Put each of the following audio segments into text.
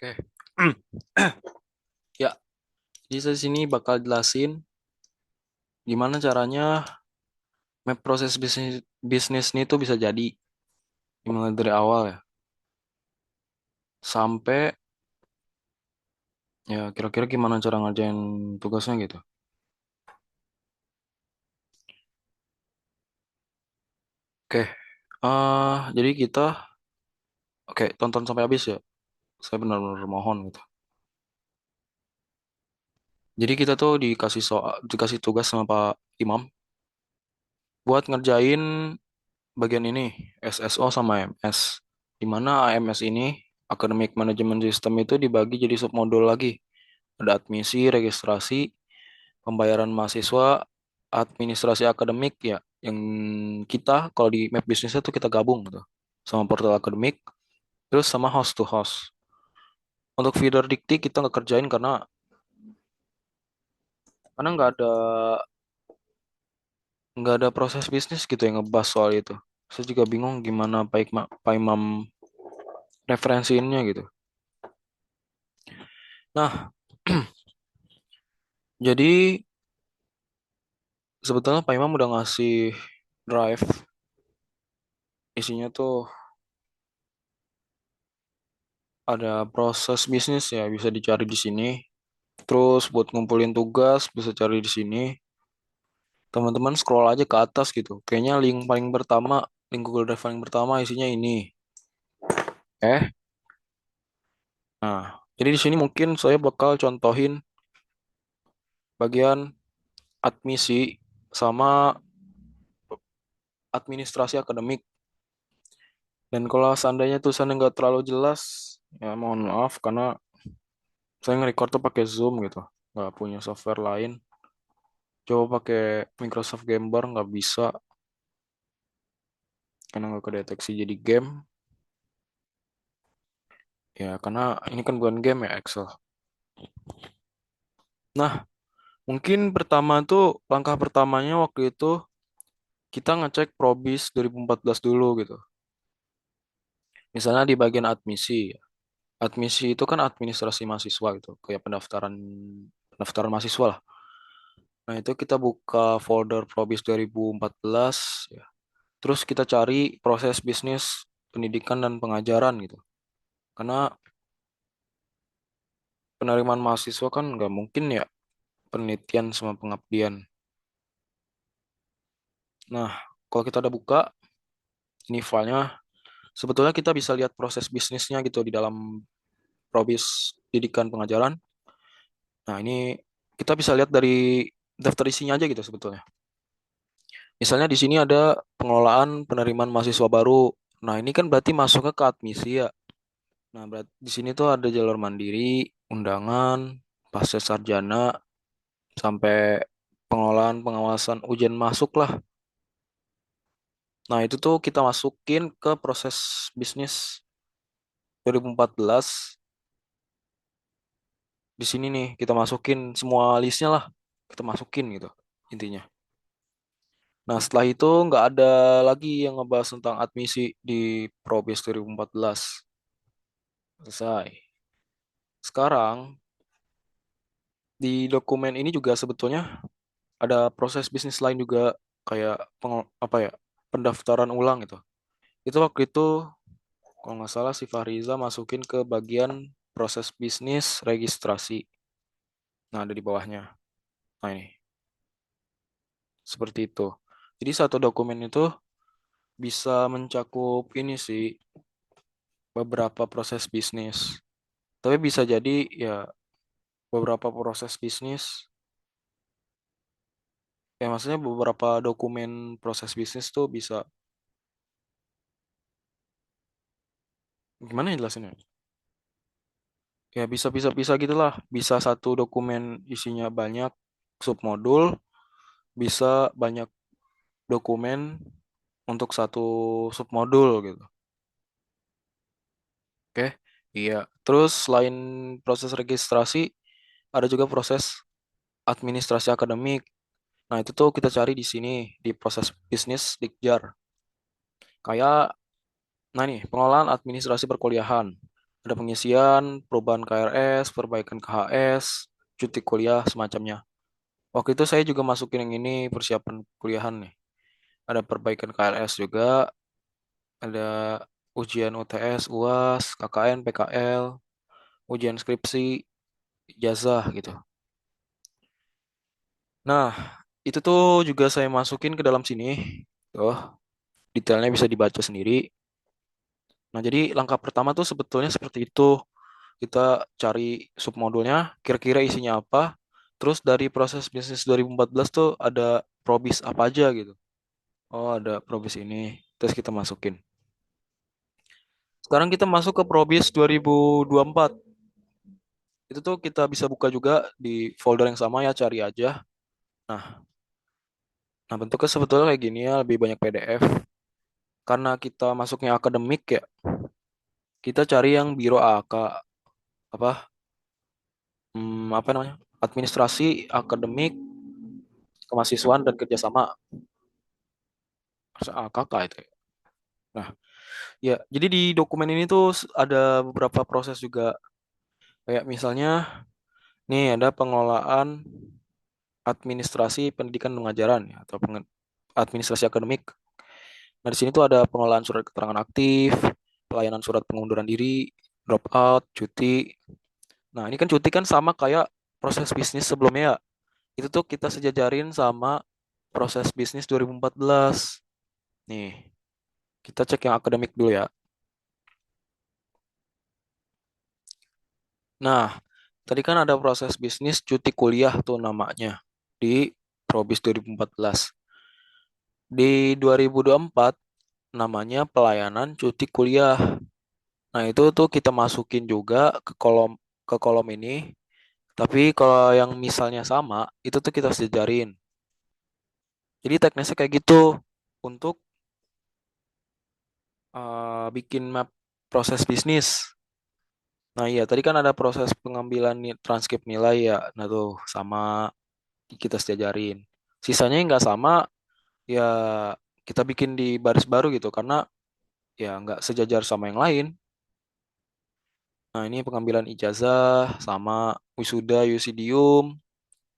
Oke. Ya, di sini bakal jelasin gimana caranya map proses bisnis bisnis ini tuh bisa jadi dimulai dari awal ya sampai ya kira-kira gimana cara ngerjain tugasnya gitu. Oke. Jadi kita oke, tonton sampai habis ya. Saya benar-benar mohon gitu. Jadi kita tuh dikasih tugas sama Pak Imam buat ngerjain bagian ini SSO sama AMS. Di mana AMS ini Academic Management System itu dibagi jadi submodul lagi. Ada admisi, registrasi, pembayaran mahasiswa, administrasi akademik ya. Yang kita kalau di Map Business itu kita gabung gitu. Sama portal akademik, terus sama host to host. Untuk feeder dikti kita nggak kerjain karena nggak ada proses bisnis gitu yang ngebahas soal itu. Saya juga bingung gimana Pak Imam referensiinnya gitu. Nah, jadi sebetulnya Pak Imam udah ngasih drive, isinya tuh ada proses bisnis ya, bisa dicari di sini. Terus buat ngumpulin tugas bisa cari di sini. Teman-teman scroll aja ke atas gitu. Kayaknya link Google Drive paling pertama isinya ini. Eh, nah, jadi di sini mungkin saya bakal contohin bagian admisi sama administrasi akademik. Dan kalau seandainya tulisannya nggak terlalu jelas, ya mohon maaf karena saya nge-record tuh pakai Zoom gitu, nggak punya software lain. Coba pakai Microsoft Gambar nggak bisa karena nggak kedeteksi jadi game. Ya karena ini kan bukan game ya Excel. Nah, mungkin pertama tuh langkah pertamanya waktu itu kita ngecek Probis 2014 dulu gitu. Misalnya di bagian admisi. Admisi itu kan administrasi mahasiswa gitu, kayak pendaftaran pendaftaran mahasiswa lah. Nah, itu kita buka folder Probis 2014 ya. Terus kita cari proses bisnis pendidikan dan pengajaran gitu. Karena penerimaan mahasiswa kan nggak mungkin ya penelitian sama pengabdian. Nah, kalau kita udah buka ini filenya, sebetulnya kita bisa lihat proses bisnisnya gitu di dalam Probis Pendidikan Pengajaran. Nah, ini kita bisa lihat dari daftar isinya aja gitu sebetulnya. Misalnya di sini ada pengelolaan penerimaan mahasiswa baru. Nah, ini kan berarti masuknya ke admisi ya. Nah, berarti di sini tuh ada jalur mandiri, undangan, pasca sarjana, sampai pengelolaan pengawasan ujian masuk lah. Nah, itu tuh kita masukin ke proses bisnis 2014. Di sini nih kita masukin semua listnya lah. Kita masukin gitu intinya. Nah, setelah itu nggak ada lagi yang ngebahas tentang admisi di Probis 2014. Selesai. Sekarang di dokumen ini juga sebetulnya ada proses bisnis lain juga kayak apa ya, pendaftaran ulang gitu. Itu waktu itu kalau nggak salah si Fahriza masukin ke bagian proses bisnis registrasi. Nah, ada di bawahnya. Nah, ini seperti itu. Jadi satu dokumen itu bisa mencakup ini sih beberapa proses bisnis. Tapi bisa jadi ya beberapa proses bisnis, ya maksudnya beberapa dokumen proses bisnis tuh bisa gimana ya jelasinnya? Ya bisa gitulah. Bisa satu dokumen isinya banyak submodul, bisa banyak dokumen untuk satu submodul gitu. Oke. Iya. Terus selain proses registrasi, ada juga proses administrasi akademik. Nah, itu tuh kita cari di sini di proses bisnis Dikjar. Kayak nah nih, pengelolaan administrasi perkuliahan. Ada pengisian, perubahan KRS, perbaikan KHS, cuti kuliah, semacamnya. Waktu itu saya juga masukin yang ini persiapan kuliahan nih. Ada perbaikan KRS juga, ada ujian UTS, UAS, KKN, PKL, ujian skripsi, ijazah gitu. Nah, itu tuh juga saya masukin ke dalam sini. Tuh, detailnya bisa dibaca sendiri. Nah, jadi langkah pertama tuh sebetulnya seperti itu. Kita cari submodulnya, kira-kira isinya apa. Terus dari proses bisnis 2014 tuh ada probis apa aja gitu. Oh, ada probis ini. Terus kita masukin. Sekarang kita masuk ke probis 2024. Itu tuh kita bisa buka juga di folder yang sama ya, cari aja. Nah, nah bentuknya sebetulnya kayak gini ya, lebih banyak PDF. Karena kita masuknya akademik ya, kita cari yang biro AK apa apa namanya? Administrasi akademik kemahasiswaan dan kerjasama. Masa AKK itu ya. Nah, ya, jadi di dokumen ini tuh ada beberapa proses juga. Kayak misalnya, nih ada pengelolaan administrasi pendidikan dan pengajaran ya, atau administrasi akademik. Nah, di sini tuh ada pengelolaan surat keterangan aktif, pelayanan surat pengunduran diri, dropout, cuti. Nah, ini kan cuti kan sama kayak proses bisnis sebelumnya ya. Itu tuh kita sejajarin sama proses bisnis 2014. Nih, kita cek yang akademik dulu ya. Nah, tadi kan ada proses bisnis cuti kuliah tuh namanya di Probis 2014. Di 2024 namanya pelayanan cuti kuliah. Nah, itu tuh kita masukin juga ke kolom ini. Tapi kalau yang misalnya sama, itu tuh kita sejajarin. Jadi teknisnya kayak gitu untuk bikin map proses bisnis. Nah, iya tadi kan ada proses pengambilan transkrip nilai ya. Nah, tuh sama kita sejajarin. Sisanya yang nggak sama ya kita bikin di baris baru gitu karena ya nggak sejajar sama yang lain. Nah, ini pengambilan ijazah sama wisuda, yusidium.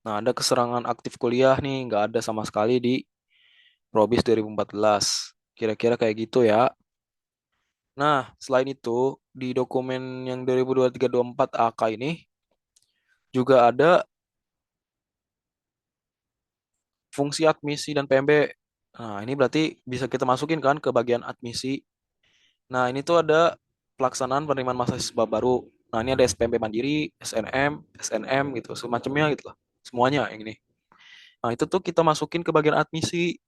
Nah, ada keserangan aktif kuliah nih, nggak ada sama sekali di Probis 2014. Kira-kira kayak gitu ya. Nah, selain itu, di dokumen yang 2023-24 AK ini juga ada fungsi admisi dan PMB. Nah, ini berarti bisa kita masukin kan ke bagian admisi. Nah, ini tuh ada pelaksanaan penerimaan mahasiswa baru. Nah, ini ada SPMB Mandiri, SNM gitu, semacamnya gitu lah. Semuanya yang ini. Nah, itu tuh kita masukin ke bagian admisi.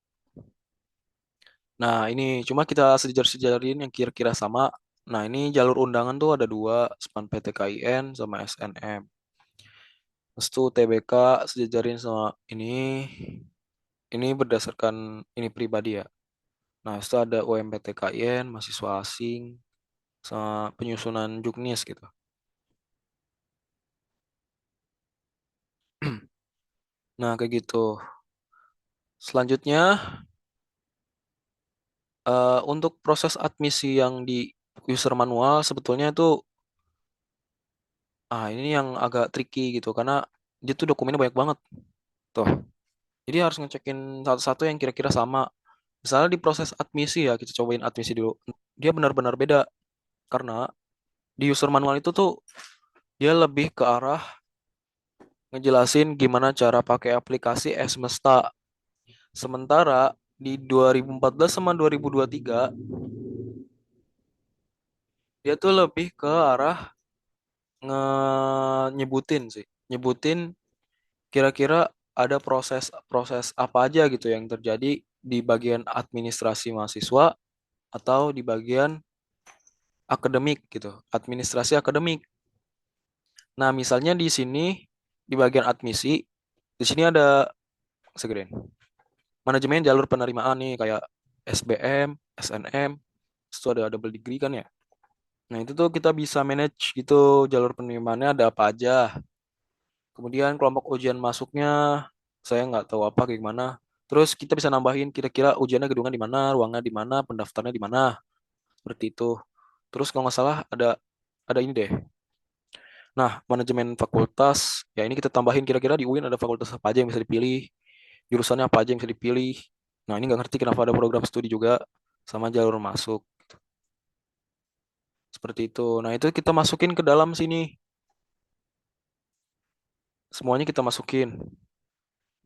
Nah, ini cuma kita sejajar-sejarin yang kira-kira sama. Nah, ini jalur undangan tuh ada dua, SPAN PTKIN sama SNM. Terus tuh TBK sejajarin sama ini berdasarkan ini pribadi ya. Nah, itu ada UMPTKIN, mahasiswa asing, sama penyusunan juknis gitu. Nah, kayak gitu. Selanjutnya, untuk proses admisi yang di user manual sebetulnya itu ini yang agak tricky gitu karena dia tuh dokumennya banyak banget tuh. Jadi harus ngecekin satu-satu yang kira-kira sama. Misalnya di proses admisi ya, kita cobain admisi dulu. Dia benar-benar beda karena di user manual itu tuh dia lebih ke arah ngejelasin gimana cara pakai aplikasi Semesta. Sementara di 2014 sama 2023 dia tuh lebih ke arah nyebutin sih. Nyebutin kira-kira ada proses-proses apa aja gitu yang terjadi di bagian administrasi mahasiswa atau di bagian akademik gitu, administrasi akademik. Nah, misalnya di sini di bagian admisi, di sini ada segeden manajemen jalur penerimaan nih kayak SBM, SNM, itu ada double degree kan ya. Nah, itu tuh kita bisa manage gitu jalur penerimaannya ada apa aja. Kemudian kelompok ujian masuknya saya nggak tahu apa kayak gimana. Terus kita bisa nambahin kira-kira ujiannya gedungnya di mana, ruangnya di mana, pendaftarnya di mana, seperti itu. Terus kalau nggak salah ada ada ini deh. Nah, manajemen fakultas, ya ini kita tambahin kira-kira di UIN ada fakultas apa aja yang bisa dipilih, jurusannya apa aja yang bisa dipilih. Nah, ini nggak ngerti kenapa ada program studi juga sama jalur masuk. Seperti itu. Nah, itu kita masukin ke dalam sini. Semuanya kita masukin.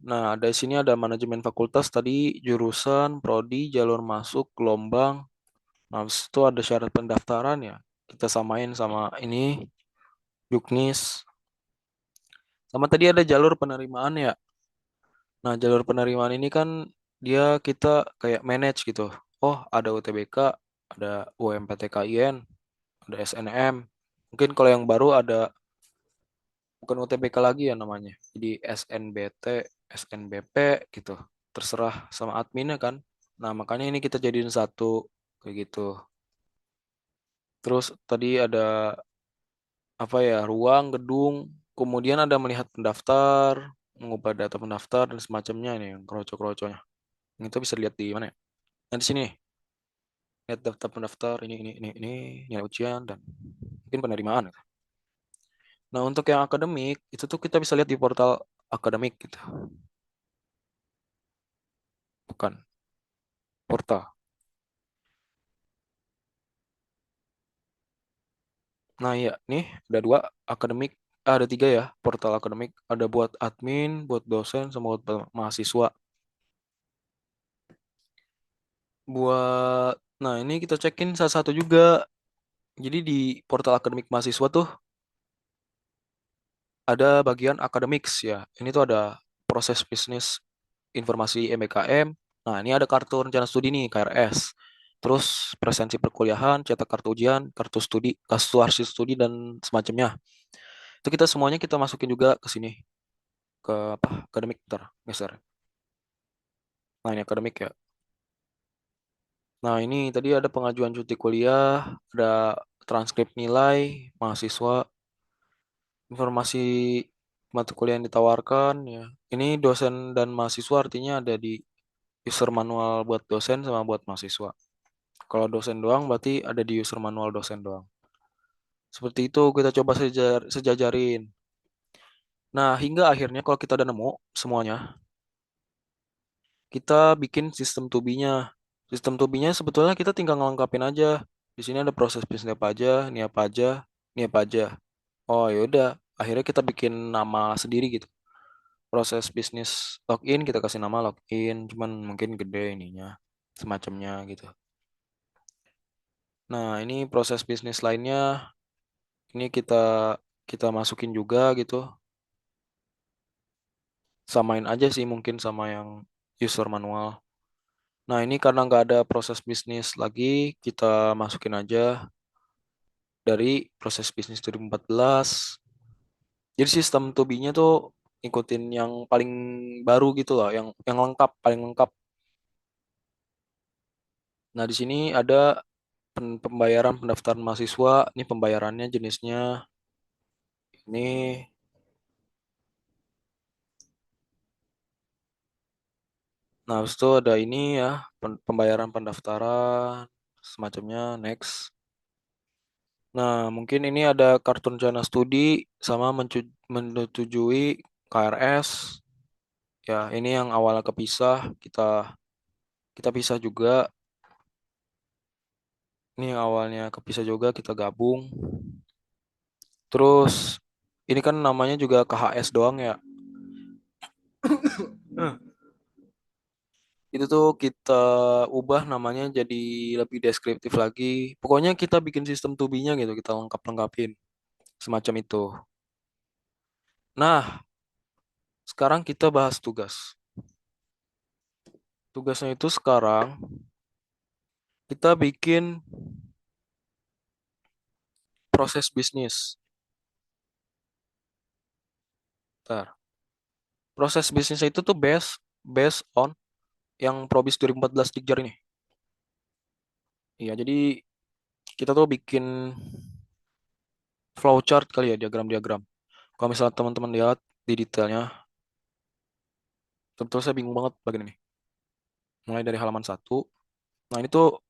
Nah, ada di sini ada manajemen fakultas tadi, jurusan, prodi, jalur masuk, gelombang. Nah, habis itu ada syarat pendaftaran ya. Kita samain sama ini, Juknis. Sama tadi ada jalur penerimaan ya. Nah, jalur penerimaan ini kan dia kita kayak manage gitu. Oh, ada UTBK, ada UMPTKIN, ada SNM. Mungkin kalau yang baru ada bukan UTBK lagi ya namanya. Jadi SNBT, SNBP gitu. Terserah sama adminnya kan. Nah, makanya ini kita jadiin satu kayak gitu. Terus tadi ada apa ya, ruang, gedung, kemudian ada melihat pendaftar, mengubah data pendaftar dan semacamnya ini yang kroco-kroconya. Yang itu bisa dilihat di mana ya? Nah, di sini lihat daftar pendaftar ini nilai ujian dan mungkin penerimaan gitu. Nah, untuk yang akademik itu tuh kita bisa lihat di portal akademik gitu. Bukan portal. Nah, iya, nih ada dua akademik, ada tiga ya portal akademik. Ada buat admin, buat dosen, sama buat mahasiswa. Buat, nah ini kita cekin salah satu juga. Jadi di portal akademik mahasiswa tuh ada bagian academics ya. Ini tuh ada proses bisnis informasi MBKM. Nah, ini ada kartu rencana studi nih, KRS. Terus presensi perkuliahan, cetak kartu ujian, kartu arsip studi dan semacamnya. Itu kita semuanya kita masukin juga ke sini, ke apa? Akademik ntar, geser. Nah, ini akademik ya. Nah, ini tadi ada pengajuan cuti kuliah, ada transkrip nilai mahasiswa, informasi mata kuliah yang ditawarkan ya. Ini dosen dan mahasiswa artinya ada di user manual buat dosen sama buat mahasiswa. Kalau dosen doang berarti ada di user manual dosen doang. Seperti itu kita coba sejajarin. Nah, hingga akhirnya kalau kita udah nemu semuanya, kita bikin sistem to-be-nya. Sistem to-be-nya sebetulnya kita tinggal ngelengkapin aja. Di sini ada proses bisnis apa aja, ini apa aja, ini apa aja. Oh, yaudah. Akhirnya kita bikin nama sendiri gitu. Proses bisnis login kita kasih nama login, cuman mungkin gede ininya, semacamnya gitu. Nah, ini proses bisnis lainnya, ini kita kita masukin juga gitu. Samain aja sih mungkin sama yang user manual. Nah, ini karena nggak ada proses bisnis lagi, kita masukin aja dari proses bisnis 2014. Jadi sistem to be-nya tuh ngikutin yang paling baru gitu loh, yang lengkap, paling lengkap. Nah, di sini ada pembayaran pendaftaran mahasiswa. Ini pembayarannya jenisnya ini. Nah, habis itu ada ini ya, pembayaran pendaftaran semacamnya next. Nah, mungkin ini ada kartu rencana studi sama menyetujui KRS. Ya, ini yang awalnya kepisah, kita kita pisah juga. Ini yang awalnya kepisah juga kita gabung. Terus ini kan namanya juga KHS doang ya. Itu tuh kita ubah namanya jadi lebih deskriptif lagi. Pokoknya kita bikin sistem to be-nya gitu, kita lengkapin semacam itu. Nah, sekarang kita bahas tugas. Tugasnya itu sekarang kita bikin proses bisnis. Bentar. Proses bisnisnya itu tuh based on yang Probis 2014 Dikjar ini. Iya, jadi kita tuh bikin flowchart kali ya, diagram-diagram. Kalau misalnya teman-teman lihat di detailnya, tentu saya bingung banget bagian ini. Mulai dari halaman satu. Nah, ini tuh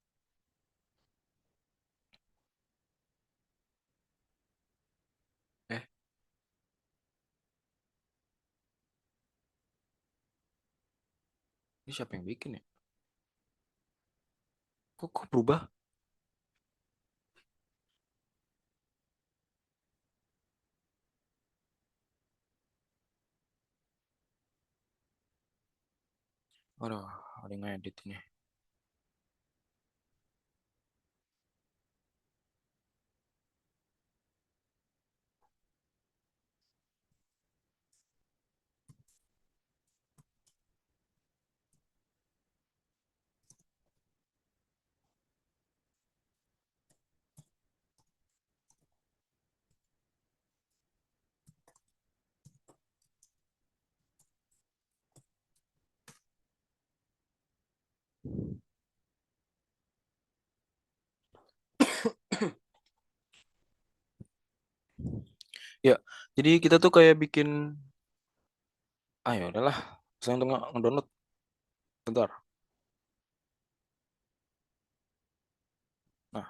Ini siapa yang bikin ya? Kok berubah? Aduh, ada yang ngedit ini. Ya, jadi kita tuh kayak bikin, ya udahlah. Saya untuk ngedownload bentar. Nah,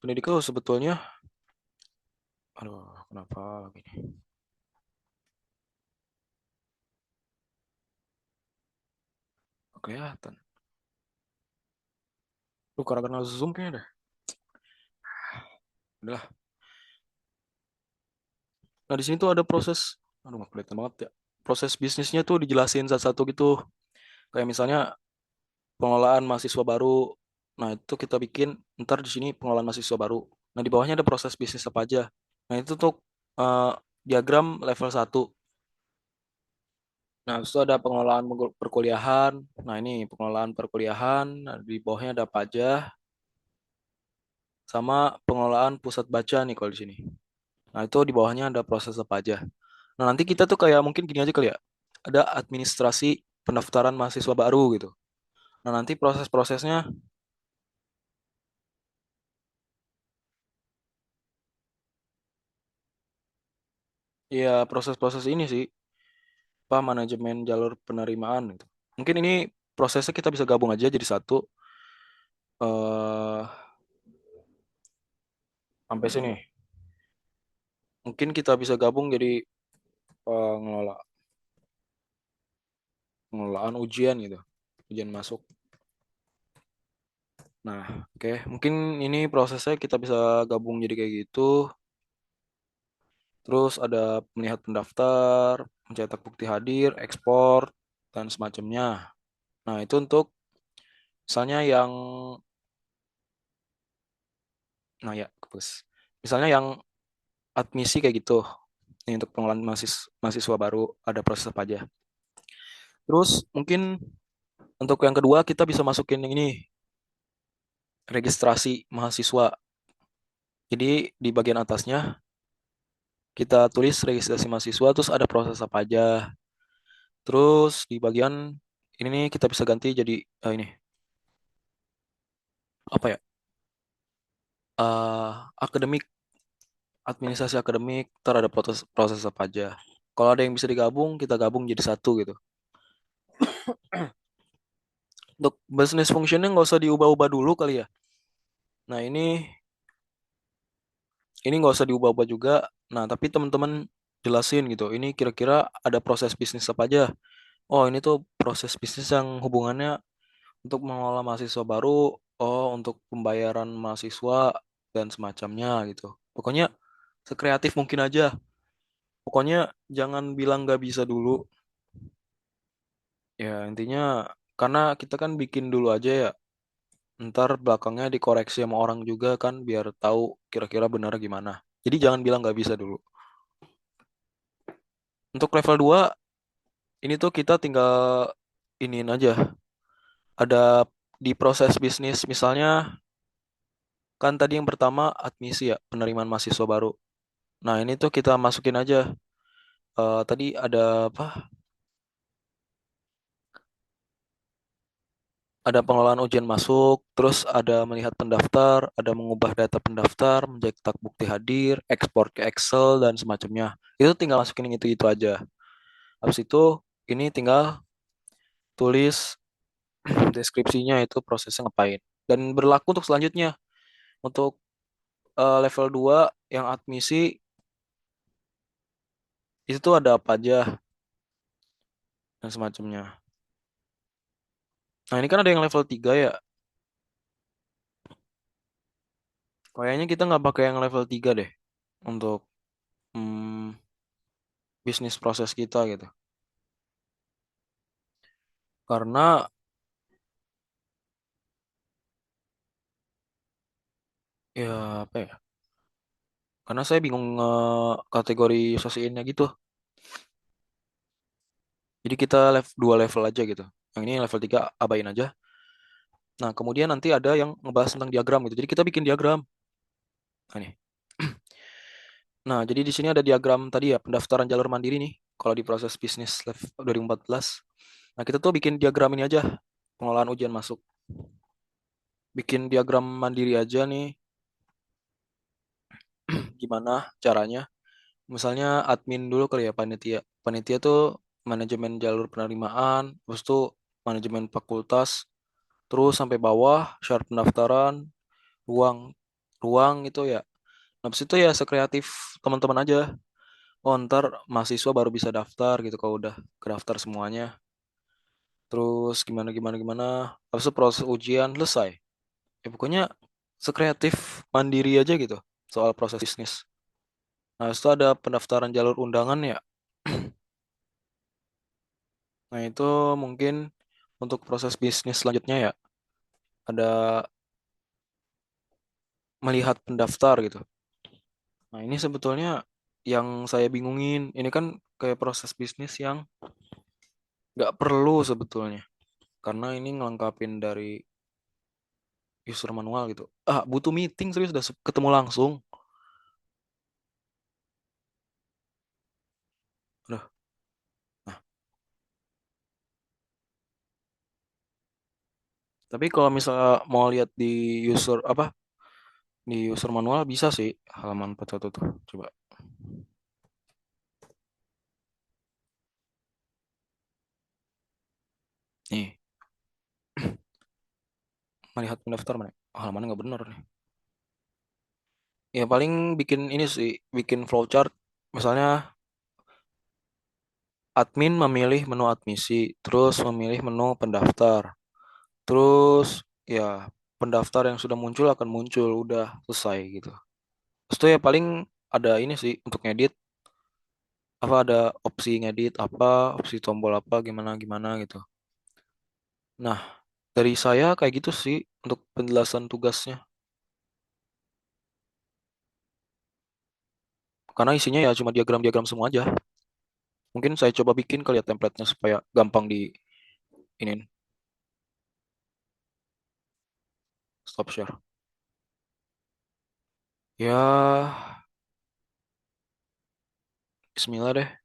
pendidikan sebetulnya, aduh, kenapa lagi nih? Nggak kelihatan. Lu karena zoom kayaknya dah. Udah. Nah, di sini tuh ada proses, aduh nggak kelihatan banget ya. Proses bisnisnya tuh dijelasin satu-satu gitu. Kayak misalnya pengelolaan mahasiswa baru. Nah, itu kita bikin ntar di sini pengelolaan mahasiswa baru. Nah, di bawahnya ada proses bisnis apa aja. Nah, itu tuh eh, diagram level satu. Nah, habis itu ada pengelolaan perkuliahan. Nah, ini pengelolaan perkuliahan. Nah, di bawahnya ada pajak sama pengelolaan pusat baca nih kalau di sini. Nah, itu di bawahnya ada proses apa aja. Nah, nanti kita tuh kayak mungkin gini aja kali ya. Ada administrasi pendaftaran mahasiswa baru gitu. Nah, nanti proses-prosesnya, ya proses-proses ini sih, apa manajemen jalur penerimaan gitu. Mungkin ini prosesnya kita bisa gabung aja jadi satu. eh Sampai sini. Mungkin kita bisa gabung jadi pengelola pengelolaan ujian gitu. Ujian masuk. Nah, oke. Mungkin ini prosesnya kita bisa gabung jadi kayak gitu. Terus ada melihat pendaftar, mencetak bukti hadir, ekspor, dan semacamnya. Nah, itu untuk misalnya yang, nah ya, kepus. Misalnya yang admisi kayak gitu. Ini untuk pengelolaan mahasiswa baru ada proses apa aja. Terus mungkin untuk yang kedua kita bisa masukin yang ini, registrasi mahasiswa. Jadi di bagian atasnya kita tulis registrasi mahasiswa, terus ada proses apa aja. Terus di bagian ini nih kita bisa ganti jadi ini apa ya? Akademik, administrasi akademik, ntar ada proses proses apa aja. Kalau ada yang bisa digabung, kita gabung jadi satu gitu. Untuk business functionnya nggak usah diubah-ubah dulu kali ya. Nah, ini nggak usah diubah-ubah juga. Nah, tapi teman-teman jelasin gitu. Ini kira-kira ada proses bisnis apa aja. Oh, ini tuh proses bisnis yang hubungannya untuk mengelola mahasiswa baru. Oh, untuk pembayaran mahasiswa dan semacamnya gitu. Pokoknya sekreatif mungkin aja. Pokoknya jangan bilang nggak bisa dulu. Ya, intinya karena kita kan bikin dulu aja ya. Ntar belakangnya dikoreksi sama orang juga kan biar tahu kira-kira benar gimana. Jadi jangan bilang nggak bisa dulu. Untuk level 2 ini tuh kita tinggal iniin aja. Ada di proses bisnis misalnya kan tadi yang pertama admisi ya, penerimaan mahasiswa baru. Nah, ini tuh kita masukin aja. Tadi ada apa? Ada pengelolaan ujian masuk, terus ada melihat pendaftar, ada mengubah data pendaftar, mencetak bukti hadir, ekspor ke Excel dan semacamnya. Itu tinggal masukin yang itu-itu aja. Habis itu ini tinggal tulis deskripsinya itu prosesnya ngapain. Dan berlaku untuk selanjutnya. Untuk level 2 yang admisi itu tuh ada apa aja. dan semacamnya. Nah, ini kan ada yang level 3 ya. Kayaknya kita nggak pakai yang level 3 deh untuk hmm, bisnis proses kita gitu. Karena ya apa ya? Karena saya bingung kategori sosiinnya gitu. Jadi kita dua level aja gitu. Yang ini level 3 abain aja. Nah, kemudian nanti ada yang ngebahas tentang diagram gitu. Jadi kita bikin diagram. Nah, nih. Nah, jadi di sini ada diagram tadi ya, pendaftaran jalur mandiri nih. Kalau di proses bisnis level 2014. Nah, kita tuh bikin diagram ini aja. Pengelolaan ujian masuk. Bikin diagram mandiri aja nih. Gimana caranya? Misalnya admin dulu kali ya, panitia. Panitia tuh manajemen jalur penerimaan, terus tuh manajemen fakultas, terus sampai bawah syarat pendaftaran, ruang ruang itu ya. Nah, habis itu ya sekreatif teman-teman aja. Oh, ntar mahasiswa baru bisa daftar gitu kalau udah kedaftar semuanya. Terus gimana gimana gimana. Habis itu proses ujian selesai. Ya pokoknya sekreatif mandiri aja gitu soal proses bisnis. Nah, habis itu ada pendaftaran jalur undangan ya. Nah, itu mungkin untuk proses bisnis selanjutnya ya. Ada melihat pendaftar gitu. Nah, ini sebetulnya yang saya bingungin. Ini kan kayak proses bisnis yang nggak perlu sebetulnya. Karena ini ngelengkapin dari user manual gitu. Ah, butuh meeting serius udah ketemu langsung. Udah. Nah, tapi kalau misalnya mau lihat di user apa? Di user manual bisa sih halaman 41 tuh. Coba. Nih, melihat pendaftar mana? Oh, halamannya nggak bener nih. Ya paling bikin ini sih, bikin flowchart. Misalnya admin memilih menu admisi, terus memilih menu pendaftar. Terus ya pendaftar yang sudah muncul akan muncul, udah selesai gitu. Terus tuh ya paling ada ini sih untuk ngedit, apa ada opsi ngedit apa, opsi tombol apa gimana gimana gitu. Nah, dari saya kayak gitu sih untuk penjelasan tugasnya. Karena isinya ya cuma diagram-diagram semua aja. Mungkin saya coba bikin kali ya template-nya supaya gampang di ini stop share. Ya, bismillah deh.